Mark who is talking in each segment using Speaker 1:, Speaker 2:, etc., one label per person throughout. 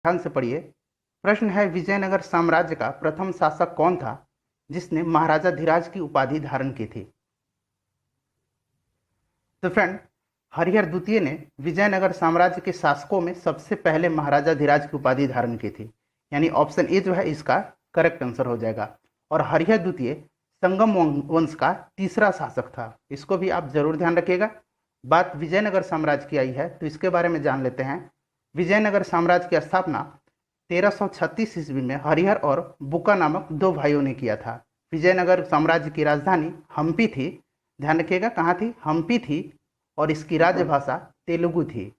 Speaker 1: ध्यान से पढ़िए। प्रश्न है, विजयनगर साम्राज्य का प्रथम शासक कौन था जिसने महाराजा धीराज की उपाधि धारण की थी? तो फ्रेंड, हरिहर द्वितीय ने विजयनगर साम्राज्य के शासकों में सबसे पहले महाराजा धीराज की उपाधि धारण की थी, यानी ऑप्शन ए जो है इसका करेक्ट आंसर हो जाएगा। और हरिहर द्वितीय संगम वंश का तीसरा शासक था, इसको भी आप जरूर ध्यान रखिएगा। बात विजयनगर साम्राज्य की आई है तो इसके बारे में जान लेते हैं। विजयनगर साम्राज्य की स्थापना 1336 ईस्वी में हरिहर और बुका नामक दो भाइयों ने किया था। विजयनगर साम्राज्य की राजधानी हम्पी थी, ध्यान रखिएगा कहाँ थी, हम्पी थी, और इसकी राजभाषा तेलुगु थी।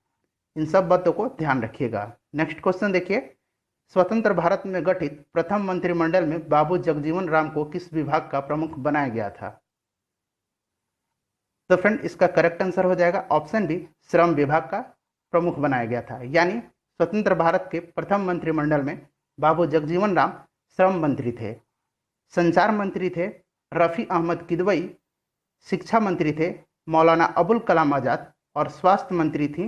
Speaker 1: इन सब बातों को ध्यान रखिएगा। नेक्स्ट क्वेश्चन देखिए, स्वतंत्र भारत में गठित प्रथम मंत्रिमंडल में बाबू जगजीवन राम को किस विभाग का प्रमुख बनाया गया था? तो फ्रेंड, इसका करेक्ट आंसर हो जाएगा ऑप्शन बी, श्रम विभाग का प्रमुख बनाया गया था। यानी स्वतंत्र भारत के प्रथम मंत्रिमंडल में बाबू जगजीवन राम श्रम मंत्री थे, संचार मंत्री थे रफी अहमद किदवई, शिक्षा मंत्री थे मौलाना अबुल कलाम आजाद, और स्वास्थ्य मंत्री थी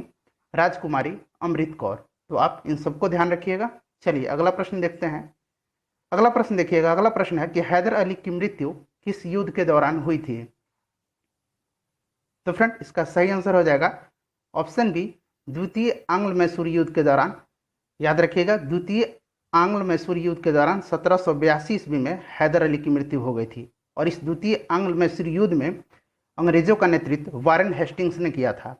Speaker 1: राजकुमारी अमृत कौर। तो आप इन सबको ध्यान रखिएगा। चलिए अगला प्रश्न देखते हैं। अगला प्रश्न देखिएगा, अगला प्रश्न है कि हैदर अली की मृत्यु किस युद्ध के दौरान हुई थी? तो फ्रेंड, इसका सही आंसर हो जाएगा ऑप्शन बी, द्वितीय आंग्ल मैसूर युद्ध के दौरान। याद रखिएगा, द्वितीय आंग्ल मैसूर युद्ध के दौरान 1782 ईस्वी में हैदर अली की मृत्यु हो गई थी। और इस द्वितीय आंग्ल मैसूर युद्ध में अंग्रेजों का नेतृत्व वारेन हेस्टिंग्स ने किया था।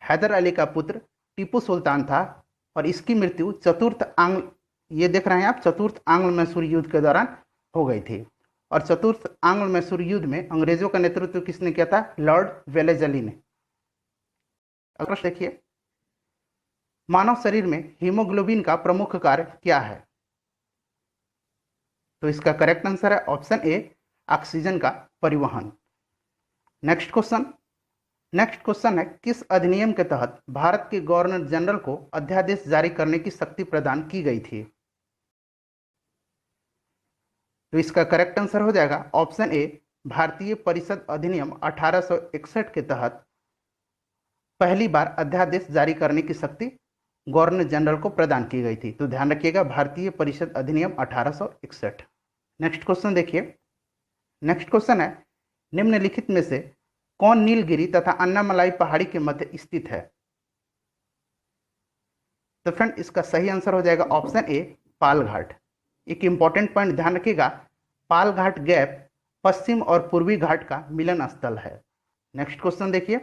Speaker 1: हैदर अली का पुत्र टीपू सुल्तान था और इसकी मृत्यु चतुर्थ आंग्ल, ये देख रहे हैं आप, चतुर्थ आंग्ल मैसूर युद्ध के दौरान हो गई थी। और चतुर्थ आंग्ल मैसूर युद्ध में अंग्रेजों का नेतृत्व किसने किया था? लॉर्ड वेलेजली ने। अगला देखिए, मानव शरीर में हीमोग्लोबिन का प्रमुख कार्य क्या है? तो इसका करेक्ट आंसर है ऑप्शन ए, ऑक्सीजन का परिवहन। नेक्स्ट क्वेश्चन है, किस अधिनियम के तहत भारत के गवर्नर जनरल को अध्यादेश जारी करने की शक्ति प्रदान की गई थी? तो इसका करेक्ट आंसर हो जाएगा ऑप्शन ए, भारतीय परिषद अधिनियम 1861 के तहत पहली बार अध्यादेश जारी करने की शक्ति गवर्नर जनरल को प्रदान की गई थी। तो ध्यान रखिएगा, भारतीय परिषद अधिनियम 1861। नेक्स्ट क्वेश्चन देखिए, नेक्स्ट क्वेश्चन है, निम्नलिखित में से कौन नीलगिरी तथा अन्नामलाई पहाड़ी के मध्य स्थित है? तो फ्रेंड, इसका सही आंसर हो जाएगा ऑप्शन ए, पाल घाट। एक इंपॉर्टेंट पॉइंट ध्यान रखिएगा, पाल घाट गैप पश्चिम और पूर्वी घाट का मिलन स्थल है। नेक्स्ट क्वेश्चन देखिए,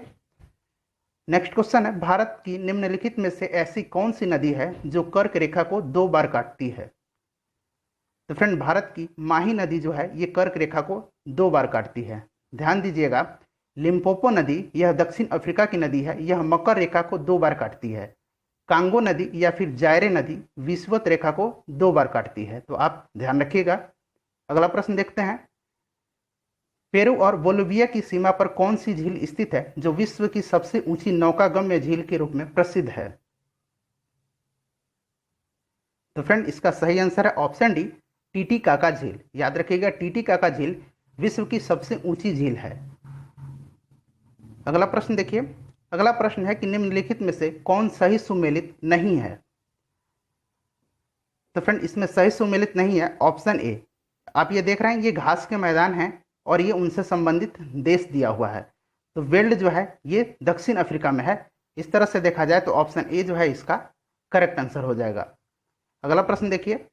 Speaker 1: नेक्स्ट क्वेश्चन है, भारत की निम्नलिखित में से ऐसी कौन सी नदी है जो कर्क रेखा को 2 बार काटती है? तो फ्रेंड, भारत की माही नदी जो है ये कर्क रेखा को 2 बार काटती है। ध्यान दीजिएगा, लिम्पोपो नदी यह दक्षिण अफ्रीका की नदी है, यह मकर रेखा को 2 बार काटती है। कांगो नदी या फिर जायरे नदी विषुवत रेखा को 2 बार काटती है। तो आप ध्यान रखिएगा। अगला प्रश्न देखते हैं, पेरू और बोलिविया की सीमा पर कौन सी झील स्थित है जो विश्व की सबसे ऊंची नौकागम्य झील के रूप में प्रसिद्ध है? तो फ्रेंड, इसका सही आंसर है ऑप्शन डी, टीटीकाका झील। याद रखिएगा, टीटीकाका झील विश्व की सबसे ऊंची झील है। अगला प्रश्न देखिए, अगला प्रश्न है कि निम्नलिखित में से कौन सही सुमेलित नहीं है? तो फ्रेंड, इसमें सही सुमेलित नहीं है ऑप्शन ए। आप ये देख रहे हैं, ये घास के मैदान हैं और ये उनसे संबंधित देश दिया हुआ है। तो वेल्ड जो है ये दक्षिण अफ्रीका में है। इस तरह से देखा जाए तो ऑप्शन ए जो है इसका करेक्ट आंसर हो जाएगा। अगला प्रश्न देखिए,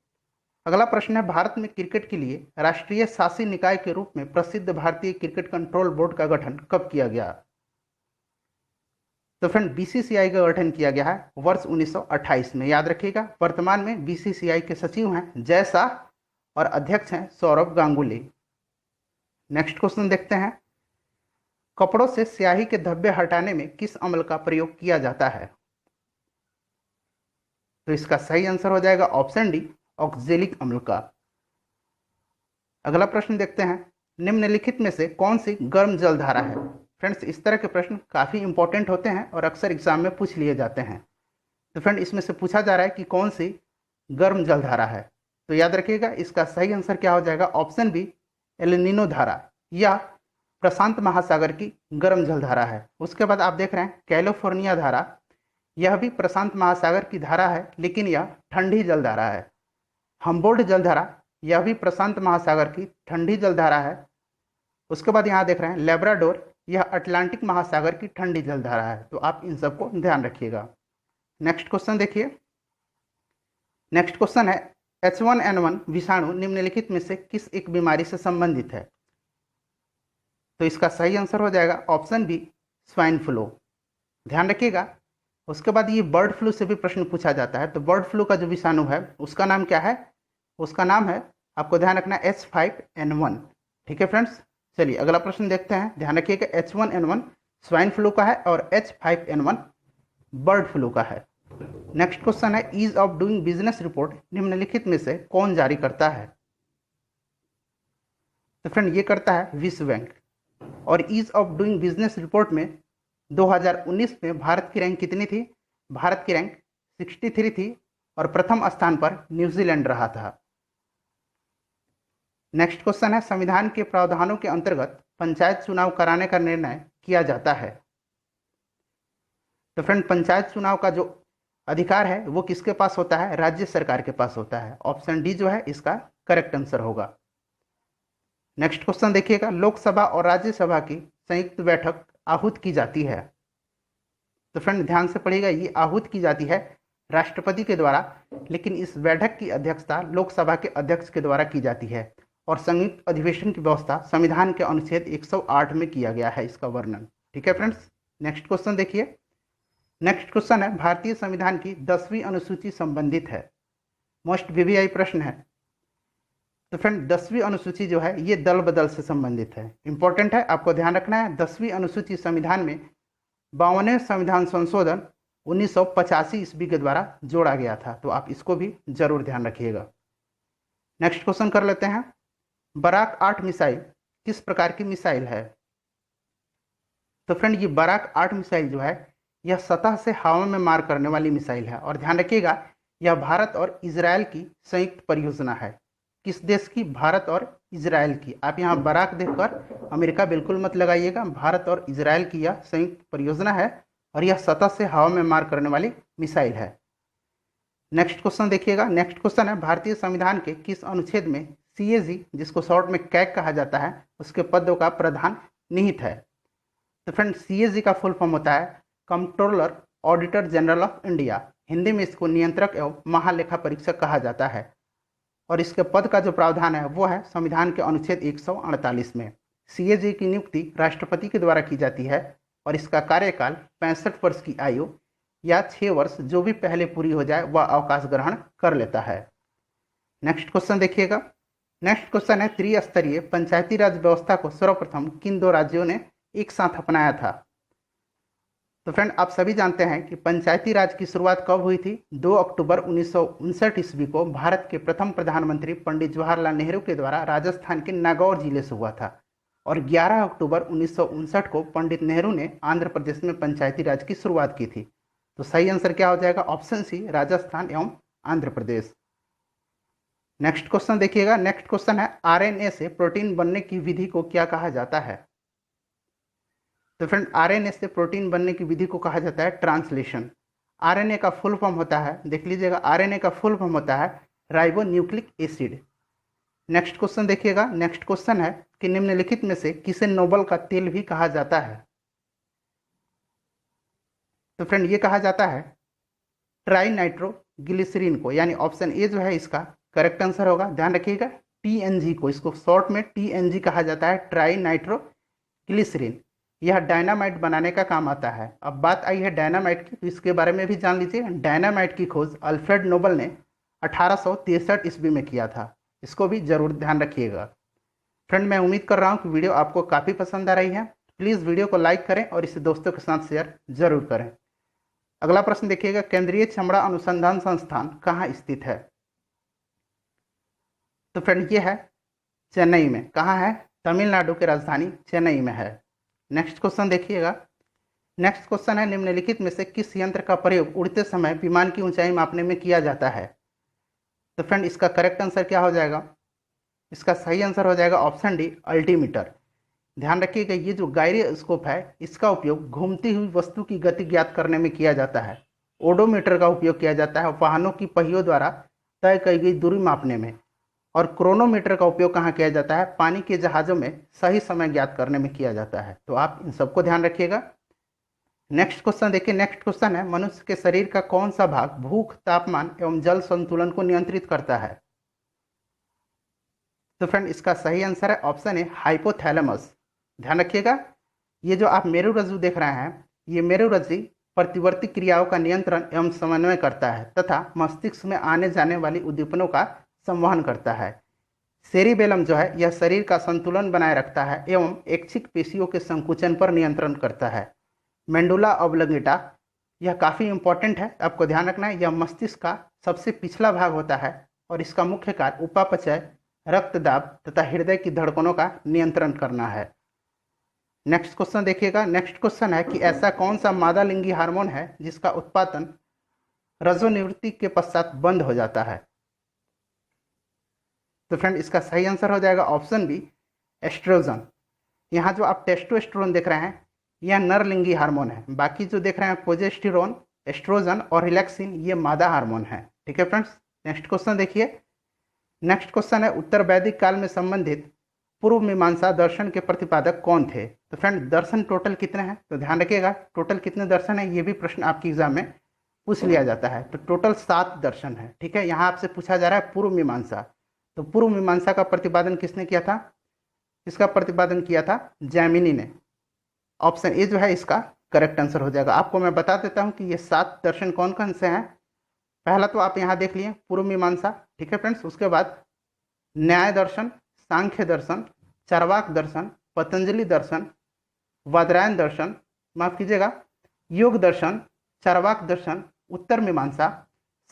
Speaker 1: अगला प्रश्न है, भारत में क्रिकेट के लिए राष्ट्रीय शासी निकाय के रूप में प्रसिद्ध भारतीय क्रिकेट कंट्रोल बोर्ड का गठन कब किया गया? तो फ्रेंड, बीसीसीआई का गठन किया गया है वर्ष 1928 में। याद रखिएगा, वर्तमान में बीसीसीआई के सचिव हैं जय शाह और अध्यक्ष हैं सौरभ गांगुली। नेक्स्ट क्वेश्चन देखते हैं, कपड़ों से स्याही के धब्बे हटाने में किस अम्ल का प्रयोग किया जाता है? तो इसका सही आंसर हो जाएगा ऑप्शन डी, ऑक्जेलिक अम्ल का। अगला प्रश्न देखते हैं, निम्नलिखित में से कौन सी गर्म जलधारा है? फ्रेंड्स, इस तरह के प्रश्न काफ़ी इंपॉर्टेंट होते हैं और अक्सर एग्जाम में पूछ लिए जाते हैं। तो फ्रेंड, इसमें से पूछा जा रहा है कि कौन सी गर्म जलधारा है। तो याद रखिएगा, इसका सही आंसर क्या हो जाएगा ऑप्शन बी, एल नीनो धारा। यह प्रशांत महासागर की गर्म जलधारा है। उसके बाद आप देख रहे हैं कैलिफोर्निया धारा, यह भी प्रशांत महासागर की धारा है, लेकिन यह ठंडी जलधारा है। हम्बोल्ट जलधारा, यह भी प्रशांत महासागर की ठंडी जलधारा है। उसके बाद यहाँ देख रहे हैं लेब्राडोर, यह अटलांटिक महासागर की ठंडी जलधारा है। तो आप इन सबको ध्यान रखिएगा। नेक्स्ट क्वेश्चन देखिए। नेक्स्ट क्वेश्चन है H1N1 विषाणु निम्नलिखित में से किस एक बीमारी से संबंधित है? तो इसका सही आंसर हो जाएगा ऑप्शन बी, स्वाइन फ्लू। ध्यान रखिएगा। उसके बाद ये बर्ड फ्लू से भी प्रश्न पूछा जाता है। तो बर्ड फ्लू का जो विषाणु है उसका नाम क्या है? उसका नाम है, आपको ध्यान रखना, H5N1। ठीक है फ्रेंड्स, चलिए अगला प्रश्न देखते हैं। ध्यान रखिएगा, H1N1 स्वाइन फ्लू का है और H5N1 बर्ड फ्लू का है। नेक्स्ट क्वेश्चन है ease of doing business report निम्नलिखित में से कौन जारी करता है? तो फ्रेंड ये करता है विश्व बैंक। और ease of doing business report में 2019 में भारत की रैंक कितनी थी? भारत की रैंक 63 थी और प्रथम स्थान पर न्यूजीलैंड रहा था। नेक्स्ट क्वेश्चन है संविधान के प्रावधानों के अंतर्गत पंचायत चुनाव कराने का निर्णय किया जाता है? तो फ्रेंड पंचायत चुनाव का जो अधिकार है वो किसके पास होता है? राज्य सरकार के पास होता है। ऑप्शन डी जो है इसका करेक्ट आंसर होगा। नेक्स्ट क्वेश्चन देखिएगा, लोकसभा और राज्यसभा की संयुक्त बैठक आहूत की जाती है? तो फ्रेंड ध्यान से पढ़िएगा, ये आहूत की जाती है राष्ट्रपति के द्वारा, लेकिन इस बैठक की अध्यक्षता लोकसभा के अध्यक्ष के द्वारा की जाती है। और संयुक्त अधिवेशन की व्यवस्था संविधान के अनुच्छेद 108 में किया गया है इसका वर्णन। ठीक है फ्रेंड्स, नेक्स्ट क्वेश्चन देखिए। नेक्स्ट क्वेश्चन है भारतीय संविधान की 10वीं अनुसूची संबंधित है? मोस्ट वीवीआई प्रश्न है। तो फ्रेंड 10वीं अनुसूची जो है ये दल बदल से संबंधित है, इंपॉर्टेंट है, आपको ध्यान रखना है। 10वीं अनुसूची संविधान में 52वें संविधान संशोधन 1985 ईस्वी के द्वारा जोड़ा गया था। तो आप इसको भी जरूर ध्यान रखिएगा। नेक्स्ट क्वेश्चन कर लेते हैं, बराक 8 मिसाइल किस प्रकार की मिसाइल है? तो फ्रेंड ये बराक 8 मिसाइल जो है यह सतह से हवा में मार करने वाली मिसाइल है। और ध्यान रखिएगा यह भारत और इजराइल की संयुक्त परियोजना है। किस देश की? भारत और इजराइल की। आप यहाँ बराक देखकर अमेरिका बिल्कुल मत लगाइएगा, भारत और इजराइल की यह संयुक्त परियोजना है और यह सतह से हवा में मार करने वाली मिसाइल है। नेक्स्ट क्वेश्चन देखिएगा। नेक्स्ट क्वेश्चन है भारतीय संविधान के किस अनुच्छेद में CAG, जिसको शॉर्ट में कैग कहा जाता है, उसके पदों का प्रावधान निहित है? तो फ्रेंड CAG का फुल फॉर्म होता है controller auditor general of India. Hindi में इसको नियंत्रक एवं महालेखा परीक्षक कहा जाता है। और इसके पद का जो प्रावधान है वो है संविधान के अनुच्छेद 148 में। CAG की नियुक्ति राष्ट्रपति के द्वारा की जाती है और इसका कार्यकाल 65 वर्ष की आयु या 6 वर्ष जो भी पहले पूरी हो जाए वह अवकाश ग्रहण कर लेता है। नेक्स्ट क्वेश्चन देखिएगा। नेक्स्ट क्वेश्चन है त्रिस्तरीय पंचायती राज व्यवस्था को सर्वप्रथम किन 2 राज्यों ने एक साथ अपनाया था? तो फ्रेंड आप सभी जानते हैं कि पंचायती राज की शुरुआत कब हुई थी? 2 अक्टूबर 1959 ईस्वी को भारत के प्रथम प्रधानमंत्री पंडित जवाहरलाल नेहरू के द्वारा राजस्थान के नागौर जिले से हुआ था। और 11 अक्टूबर 1959 को पंडित नेहरू ने आंध्र प्रदेश में पंचायती राज की शुरुआत की थी। तो सही आंसर क्या हो जाएगा? ऑप्शन सी, राजस्थान एवं आंध्र प्रदेश। नेक्स्ट क्वेश्चन देखिएगा। नेक्स्ट क्वेश्चन है RNA से प्रोटीन बनने की विधि को क्या कहा जाता है? तो फ्रेंड RNA से प्रोटीन बनने की विधि को कहा जाता है ट्रांसलेशन। RNA का फुल फॉर्म होता है, देख लीजिएगा, RNA का फुल फॉर्म होता है ribo nucleic acid. Next question देखिएगा। नेक्स्ट क्वेश्चन है कि निम्नलिखित में से किसे नोबल का तेल भी कहा जाता है? तो फ्रेंड ये कहा जाता है ट्राई नाइट्रोग्लिसरीन को, यानी ऑप्शन ए जो है इसका करेक्ट आंसर होगा। ध्यान रखिएगा TNG को, इसको शॉर्ट में TNG कहा जाता है, ट्राई नाइट्रोग्लिसरीन। यह डायनामाइट बनाने का काम आता है। अब बात आई है डायनामाइट की, तो इसके बारे में भी जान लीजिए। डायनामाइट की खोज अल्फ्रेड नोबल ने 1863 ईस्वी में किया था। इसको भी जरूर ध्यान रखिएगा। फ्रेंड मैं उम्मीद कर रहा हूँ कि वीडियो आपको काफ़ी पसंद आ रही है। प्लीज़ वीडियो को लाइक करें और इसे दोस्तों के साथ शेयर जरूर करें। अगला प्रश्न देखिएगा, केंद्रीय चमड़ा अनुसंधान संस्थान कहाँ स्थित है? तो फ्रेंड ये है चेन्नई में। कहाँ है? तमिलनाडु की राजधानी चेन्नई में है। नेक्स्ट क्वेश्चन देखिएगा। नेक्स्ट क्वेश्चन है निम्नलिखित में से किस यंत्र का प्रयोग उड़ते समय विमान की ऊंचाई मापने में किया जाता है? तो फ्रेंड इसका करेक्ट आंसर क्या हो जाएगा? इसका सही आंसर हो जाएगा ऑप्शन डी, अल्टीमीटर। ध्यान रखिएगा ये जो गायरोस्कोप है इसका उपयोग घूमती हुई वस्तु की गति ज्ञात करने में किया जाता है। ओडोमीटर का उपयोग किया जाता है वाहनों की पहियों द्वारा तय की गई दूरी मापने में, और क्रोनोमीटर का उपयोग कहाँ किया जाता है, पानी के जहाज़ों में सही समय ज्ञात करने में किया जाता है। तो आप इन सबको ध्यान रखिएगा। नेक्स्ट क्वेश्चन देखिए, नेक्स्ट क्वेश्चन है मनुष्य के शरीर का कौन सा भाग भूख, तापमान एवं जल संतुलन को नियंत्रित करता है। तो फ्रेंड इसका सही आंसर है ऑप्शन ए हाइपोथैलेमस। ध्यान रखिएगा, ये जो आप मेरुरज्जु देख रहे हैं, ये मेरुरज्जु प्रतिवर्ती क्रियाओं का नियंत्रण एवं समन्वय करता है तथा मस्तिष्क में आने जाने वाली उद्दीपनों का संवहन करता है। सेरिबेलम जो है यह शरीर का संतुलन बनाए रखता है एवं ऐच्छिक पेशियों के संकुचन पर नियंत्रण करता है। मेंडुला ऑब्लिंगेटा यह काफ़ी इंपॉर्टेंट है, आपको ध्यान रखना है, यह मस्तिष्क का सबसे पिछला भाग होता है और इसका मुख्य कार्य उपापचय, रक्तदाब तथा हृदय की धड़कनों का नियंत्रण करना है। नेक्स्ट क्वेश्चन देखिएगा, नेक्स्ट क्वेश्चन है कि ऐसा कौन सा मादा लिंगी हार्मोन है जिसका उत्पादन रजोनिवृत्ति के पश्चात बंद हो जाता है। तो फ्रेंड इसका सही आंसर हो जाएगा ऑप्शन बी एस्ट्रोजन। यहाँ जो आप टेस्टोस्टेरोन देख रहे हैं यह नर लिंगी हार्मोन है, बाकी जो देख रहे हैं प्रोजेस्टेरोन, एस्ट्रोजन और रिलैक्सिन ये मादा हार्मोन है। ठीक है फ्रेंड्स, नेक्स्ट क्वेश्चन देखिए, नेक्स्ट क्वेश्चन है उत्तर वैदिक काल में संबंधित पूर्व मीमांसा दर्शन के प्रतिपादक कौन थे। तो फ्रेंड दर्शन टोटल कितने हैं, तो ध्यान रखिएगा टोटल कितने दर्शन है, ये भी प्रश्न आपके एग्जाम में पूछ लिया जाता है। तो टोटल 7 दर्शन है। ठीक है, यहाँ आपसे पूछा जा रहा है पूर्व मीमांसा, तो पूर्व मीमांसा का प्रतिपादन किसने किया था, इसका प्रतिपादन किया था जैमिनी ने। ऑप्शन ए जो है इसका करेक्ट आंसर हो जाएगा। आपको मैं बता देता हूँ कि ये 7 दर्शन कौन कौन से हैं। पहला तो आप यहाँ देख लिए पूर्व मीमांसा, ठीक है फ्रेंड्स, उसके बाद न्याय दर्शन, सांख्य दर्शन, चार्वाक दर्शन, पतंजलि दर्शन, वादरायण दर्शन, माफ कीजिएगा, योग दर्शन, चार्वाक दर्शन, उत्तर मीमांसा,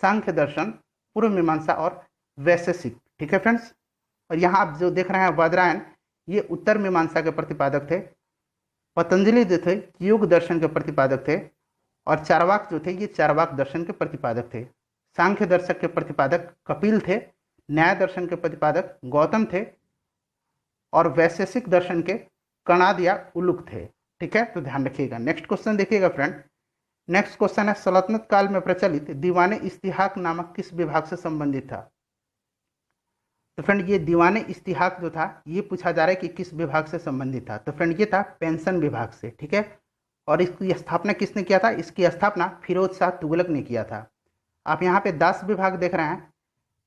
Speaker 1: सांख्य दर्शन, पूर्व मीमांसा और वैशेषिक। ठीक है फ्रेंड्स, और यहाँ आप जो देख रहे हैं वादरायण ये उत्तर मीमांसा के प्रतिपादक थे, पतंजलि जो थे योग दर्शन के प्रतिपादक थे, और चार्वाक जो थे ये चार्वाक दर्शन के प्रतिपादक थे। सांख्य दर्शक के प्रतिपादक कपिल थे, न्याय दर्शन के प्रतिपादक गौतम थे, और वैशेषिक दर्शन के कणाद या उलुक थे। ठीक है, तो ध्यान रखिएगा। नेक्स्ट क्वेश्चन देखिएगा फ्रेंड, नेक्स्ट क्वेश्चन है सल्तनत काल में प्रचलित दीवाने इस्तिहाक नामक किस विभाग से संबंधित था। तो फ्रेंड ये दीवाने इस्तिहाक जो था ये पूछा जा रहा है कि किस विभाग से संबंधित था। तो फ्रेंड ये था पेंशन विभाग से। ठीक है, और इसकी स्थापना किसने किया था, इसकी स्थापना फिरोज शाह तुगलक ने किया था। आप यहाँ पे दास विभाग देख रहे हैं,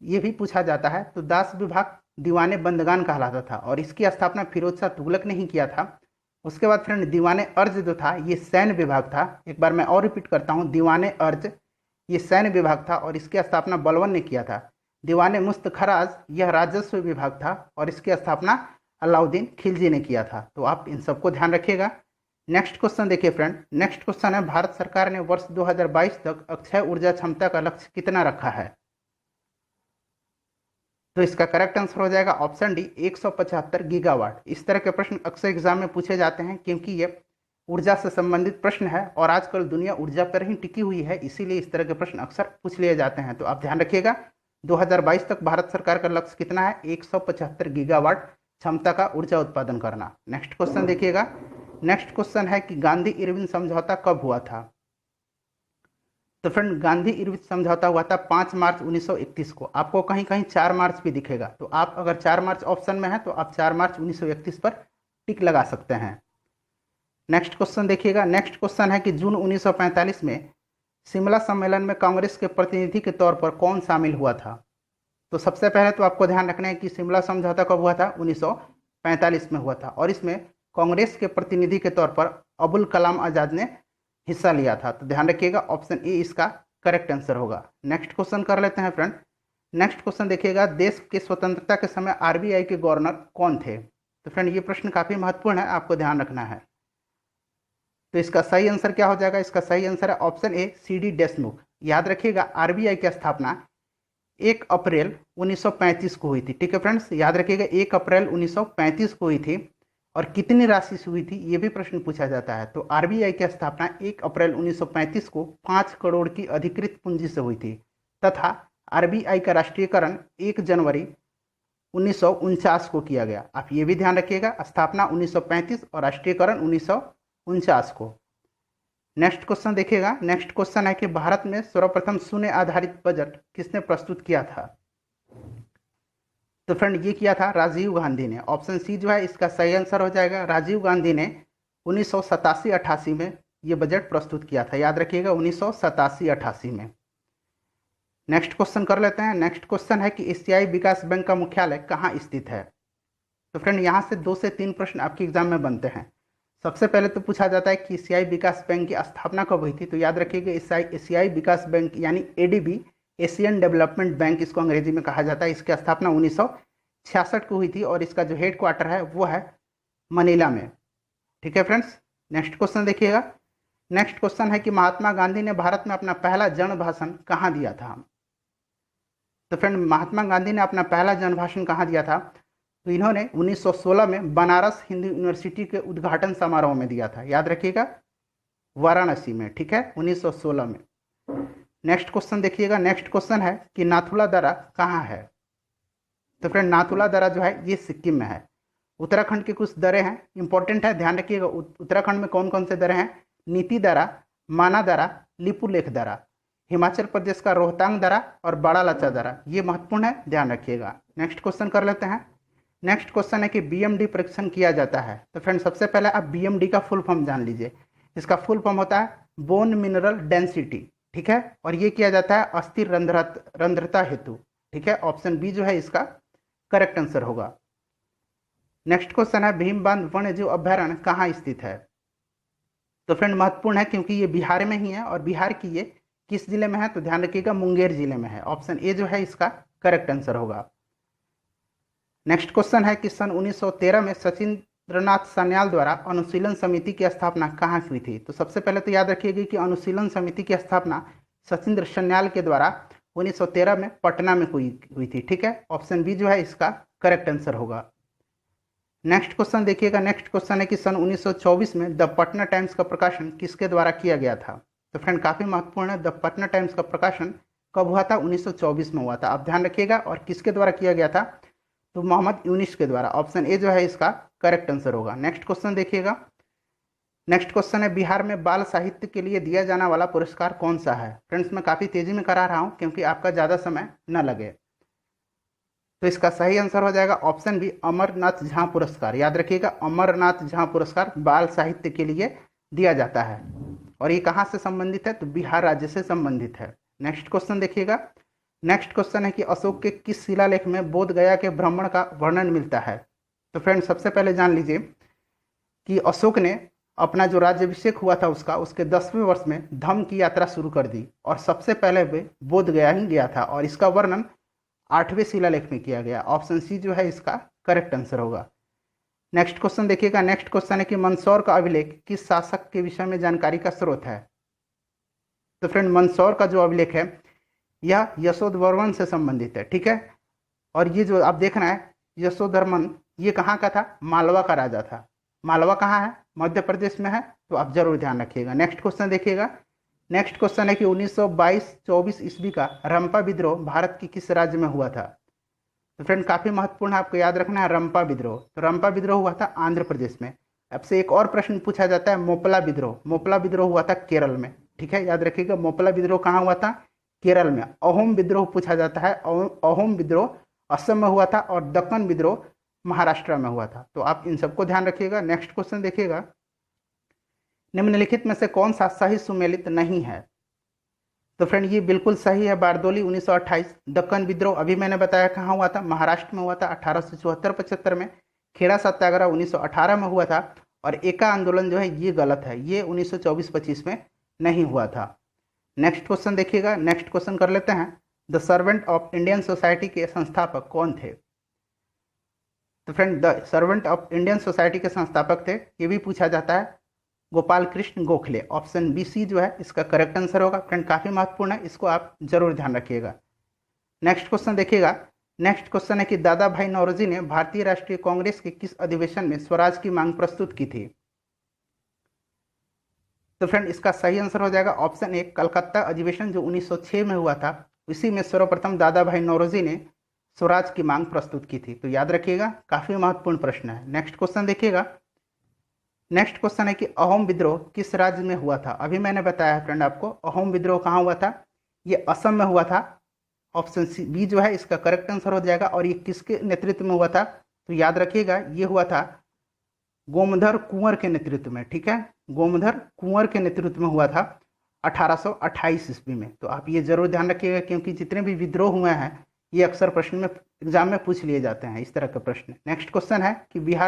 Speaker 1: ये भी पूछा जाता है। तो दास विभाग दीवाने बंदगान कहलाता था और इसकी स्थापना फिरोज शाह तुगलक ने ही किया था। उसके बाद फ्रेंड दीवाने अर्ज जो था ये सैन्य विभाग था। एक बार मैं और रिपीट करता हूँ, दीवाने अर्ज ये सैन्य विभाग था और इसकी स्थापना बलवन ने किया था। दीवाने मुस्तखराज यह राजस्व विभाग था और इसकी स्थापना अलाउद्दीन खिलजी ने किया था। तो आप इन सबको ध्यान रखिएगा। नेक्स्ट क्वेश्चन देखिए फ्रेंड, नेक्स्ट क्वेश्चन है भारत सरकार ने वर्ष 2022 तक अक्षय ऊर्जा क्षमता का लक्ष्य कितना रखा है। तो इसका करेक्ट आंसर हो जाएगा ऑप्शन डी 175 गीगावाट। इस तरह के प्रश्न अक्सर एग्जाम में पूछे जाते हैं क्योंकि ये ऊर्जा से संबंधित प्रश्न है और आजकल दुनिया ऊर्जा पर ही टिकी हुई है, इसीलिए इस तरह के प्रश्न अक्सर पूछ लिए जाते हैं। तो आप ध्यान रखिएगा 2022 तक भारत सरकार का लक्ष्य कितना है, 175 गीगावाट क्षमता का ऊर्जा उत्पादन करना। नेक्स्ट क्वेश्चन देखिएगा, नेक्स्ट क्वेश्चन है कि गांधी इरविन समझौता कब हुआ था। तो फ्रेंड गांधी इरविन समझौता हुआ था 5 मार्च 1931 को। आपको कहीं कहीं 4 मार्च भी दिखेगा, तो आप अगर 4 मार्च ऑप्शन में है तो आप 4 मार्च 1931 पर टिक लगा सकते हैं। नेक्स्ट क्वेश्चन देखिएगा, नेक्स्ट क्वेश्चन है कि जून 1945 में शिमला सम्मेलन में कांग्रेस के प्रतिनिधि के तौर पर कौन शामिल हुआ था। तो सबसे पहले तो आपको ध्यान रखना है कि शिमला समझौता कब हुआ था, 1945 में हुआ था और इसमें कांग्रेस के प्रतिनिधि के तौर पर अबुल कलाम आजाद ने हिस्सा लिया था। तो ध्यान रखिएगा ऑप्शन ए इसका करेक्ट आंसर होगा। नेक्स्ट क्वेश्चन कर लेते हैं फ्रेंड, नेक्स्ट क्वेश्चन देखिएगा, देश के स्वतंत्रता के समय आरबीआई के गवर्नर कौन थे। तो फ्रेंड ये प्रश्न काफी महत्वपूर्ण है, आपको ध्यान रखना है। तो इसका सही आंसर क्या हो जाएगा, इसका सही आंसर है ऑप्शन ए सीडी देशमुख। याद रखिएगा आरबीआई की स्थापना 1 अप्रैल 1935 को हुई थी। ठीक है फ्रेंड्स, याद रखिएगा 1 अप्रैल 1935 को हुई थी और कितनी राशि से हुई थी ये भी प्रश्न पूछा जाता है। तो आरबीआई की स्थापना 1 अप्रैल 1935 को 5 करोड़ की अधिकृत पूंजी से हुई थी तथा आरबीआई का राष्ट्रीयकरण 1 जनवरी 1949 को किया गया। आप ये भी ध्यान रखिएगा, स्थापना 1935 और राष्ट्रीयकरण 1949 को। नेक्स्ट क्वेश्चन देखिएगा, नेक्स्ट क्वेश्चन है कि भारत में सर्वप्रथम शून्य आधारित बजट किसने प्रस्तुत किया था? तो फ्रेंड ये किया था राजीव गांधी ने। ऑप्शन सी जो है इसका सही आंसर हो जाएगा। राजीव गांधी ने 1987-88 में ये बजट प्रस्तुत किया था, याद रखिएगा 1987-88 में। नेक्स्ट क्वेश्चन कर लेते हैं। नेक्स्ट क्वेश्चन है कि एशियाई विकास बैंक का मुख्यालय कहाँ स्थित है? तो फ्रेंड यहाँ से 2 से 3 प्रश्न आपके एग्जाम में बनते हैं। सबसे पहले तो पूछा जाता है कि एशियाई विकास बैंक की स्थापना कब हुई थी? तो याद रखिएगा एशियाई विकास बैंक यानी एडीबी, एशियन डेवलपमेंट बैंक इसको अंग्रेजी में कहा जाता है, इसकी स्थापना 1966 को हुई थी और इसका जो हेड क्वार्टर है वो है मनीला में। ठीक है फ्रेंड्स, नेक्स्ट क्वेश्चन देखिएगा। नेक्स्ट क्वेश्चन है कि महात्मा गांधी ने भारत में अपना पहला जन भाषण कहाँ दिया था? तो फ्रेंड महात्मा गांधी ने अपना पहला जन भाषण कहाँ दिया था? तो इन्होंने 1916 में बनारस हिंदू यूनिवर्सिटी के उद्घाटन समारोह में दिया था, याद रखिएगा वाराणसी में। ठीक है, 1916 में। नेक्स्ट क्वेश्चन देखिएगा। नेक्स्ट क्वेश्चन है कि नाथुला दर्रा कहाँ है? तो फ्रेंड नाथुला दर्रा जो है ये सिक्किम में है। उत्तराखंड के कुछ दर्रे हैं, इंपॉर्टेंट है, ध्यान रखिएगा। उत्तराखंड में कौन कौन से दर्रे हैं? नीति दर्रा, माना दर्रा, लिपुलेख दर्रा। हिमाचल प्रदेश का रोहतांग दर्रा और बड़ा लच्चा दर्रा, ये महत्वपूर्ण है, ध्यान रखिएगा। नेक्स्ट क्वेश्चन कर लेते हैं। नेक्स्ट क्वेश्चन है कि बीएमडी परीक्षण किया जाता है। तो फ्रेंड सबसे पहले आप बीएमडी का फुल फॉर्म जान लीजिए। इसका फुल फॉर्म होता है बोन मिनरल डेंसिटी। ठीक है, और ये किया जाता है अस्थिर रंध्रता हेतु। ठीक है, ऑप्शन बी जो है इसका करेक्ट आंसर होगा। नेक्स्ट क्वेश्चन है भीम बांध वन्यजीव अभ्यारण्य कहाँ स्थित है? तो फ्रेंड महत्वपूर्ण है क्योंकि ये बिहार में ही है, और बिहार की ये किस जिले में है? तो ध्यान रखिएगा मुंगेर जिले में है। ऑप्शन ए जो है इसका करेक्ट आंसर होगा। नेक्स्ट क्वेश्चन है कि सन 1913 में सचिंद्रनाथ सान्याल द्वारा अनुशीलन समिति की स्थापना कहाँ हुई थी? तो सबसे पहले तो याद रखिएगा कि अनुशीलन समिति की स्थापना सचिंद्र सान्याल के द्वारा 1913 में पटना में हुई थी। ठीक है, ऑप्शन बी जो है इसका करेक्ट आंसर होगा। नेक्स्ट क्वेश्चन देखिएगा। नेक्स्ट क्वेश्चन है कि सन 1924 में द पटना टाइम्स का प्रकाशन किसके द्वारा किया गया था? तो फ्रेंड काफी महत्वपूर्ण है, द पटना टाइम्स का प्रकाशन कब हुआ था? 1924 में हुआ था, आप ध्यान रखिएगा। और किसके द्वारा किया गया था? तो मोहम्मद यूनिस के द्वारा। ऑप्शन ए जो है इसका करेक्ट आंसर होगा। नेक्स्ट क्वेश्चन देखिएगा। नेक्स्ट क्वेश्चन है बिहार में बाल साहित्य के लिए दिया जाने वाला पुरस्कार कौन सा है? फ्रेंड्स मैं काफी तेजी में करा रहा हूं क्योंकि आपका ज्यादा समय न लगे। तो इसका सही आंसर हो जाएगा ऑप्शन बी, अमरनाथ झा पुरस्कार। याद रखिएगा अमरनाथ झा पुरस्कार बाल साहित्य के लिए दिया जाता है। और ये कहाँ से संबंधित है? तो बिहार राज्य से संबंधित है। नेक्स्ट क्वेश्चन देखिएगा। नेक्स्ट क्वेश्चन है कि अशोक के किस शिलालेख में बोध गया के भ्रमण का वर्णन मिलता है? तो फ्रेंड सबसे पहले जान लीजिए कि अशोक ने अपना जो राज्याभिषेक हुआ था उसके 10वें वर्ष में धम्म की यात्रा शुरू कर दी, और सबसे पहले वे बोध गया ही गया था, और इसका वर्णन 8वें शिलालेख में किया गया। ऑप्शन सी जो है इसका करेक्ट आंसर होगा। नेक्स्ट क्वेश्चन देखिएगा। नेक्स्ट क्वेश्चन है कि मंदसौर का अभिलेख किस शासक के विषय में जानकारी का स्रोत है? तो फ्रेंड मंदसौर का जो अभिलेख है यह यशोधर्मन से संबंधित है। ठीक है, और ये जो आप देख रहे हैं यशोधर्मन, ये कहाँ का था? मालवा का राजा था। मालवा कहाँ है? मध्य प्रदेश में है, तो आप जरूर ध्यान रखिएगा। नेक्स्ट क्वेश्चन देखिएगा। नेक्स्ट क्वेश्चन है कि 1922-24 ईस्वी का रंपा विद्रोह भारत की किस राज्य में हुआ था? तो फ्रेंड काफी महत्वपूर्ण है, आपको याद रखना है रंपा विद्रोह। तो रंपा विद्रोह हुआ था आंध्र प्रदेश में। अब से एक और प्रश्न पूछा जाता है मोपला विद्रोह। मोपला विद्रोह हुआ था केरल में। ठीक है, याद रखिएगा मोपला विद्रोह कहाँ हुआ था? केरल में। अहोम विद्रोह पूछा जाता है, अहोम विद्रोह असम में हुआ था, और दक्कन विद्रोह महाराष्ट्र में हुआ था। तो आप इन सबको ध्यान रखिएगा। नेक्स्ट क्वेश्चन देखिएगा। निम्नलिखित में से कौन सा सही सुमेलित नहीं है? तो फ्रेंड ये बिल्कुल सही है, बारदोली 1928। दक्कन विद्रोह अभी मैंने बताया कहाँ हुआ था? महाराष्ट्र में हुआ था 1874-75 में। खेड़ा सत्याग्रह 1918 में हुआ था, और एका आंदोलन जो है ये गलत है, ये 1924-25 में नहीं हुआ था। नेक्स्ट क्वेश्चन देखिएगा। नेक्स्ट क्वेश्चन कर लेते हैं। The servant of Indian society के संस्थापक कौन थे? तो friend the servant of Indian society के संस्थापक थे, ये भी पूछा जाता है, Gopal Krishna Gokhale. Option B C जो है इसका करेक्ट आंसर होगा। फ्रेंड काफी महत्वपूर्ण है, इसको आप जरूर ध्यान रखिएगा। नेक्स्ट क्वेश्चन देखिएगा। नेक्स्ट क्वेश्चन है कि दादा भाई नौरोजी ने भारतीय राष्ट्रीय कांग्रेस के किस अधिवेशन में स्वराज की मांग प्रस्तुत की थी? तो फ्रेंड इसका सही आंसर हो जाएगा ऑप्शन ए, कलकत्ता अधिवेशन जो 1906 में हुआ था, इसी में सर्वप्रथम दादा भाई नौरोजी ने स्वराज की मांग प्रस्तुत की थी। तो याद रखिएगा काफी महत्वपूर्ण प्रश्न है। नेक्स्ट क्वेश्चन देखिएगा। नेक्स्ट क्वेश्चन है कि अहोम विद्रोह किस राज्य में हुआ था। अभी मैंने बताया फ्रेंड आपको अहोम विद्रोह कहाँ हुआ था, ये असम में हुआ था। ऑप्शन सी बी जो है इसका करेक्ट आंसर हो जाएगा। और ये किसके नेतृत्व में हुआ था, तो याद रखिएगा ये हुआ था गोमधर कुंवर के नेतृत्व में। ठीक है, गोमधर कुंवर के नेतृत्व में हुआ था 1828 ईस्वी में। तो आप ये जरूर ध्यान रखिएगा क्योंकि जितने भी विद्रोह हुए हैं ये अक्सर प्रश्न में एग्जाम में पूछ लिए जाते हैं इस तरह के प्रश्न। नेक्स्ट क्वेश्चन है कि बिहार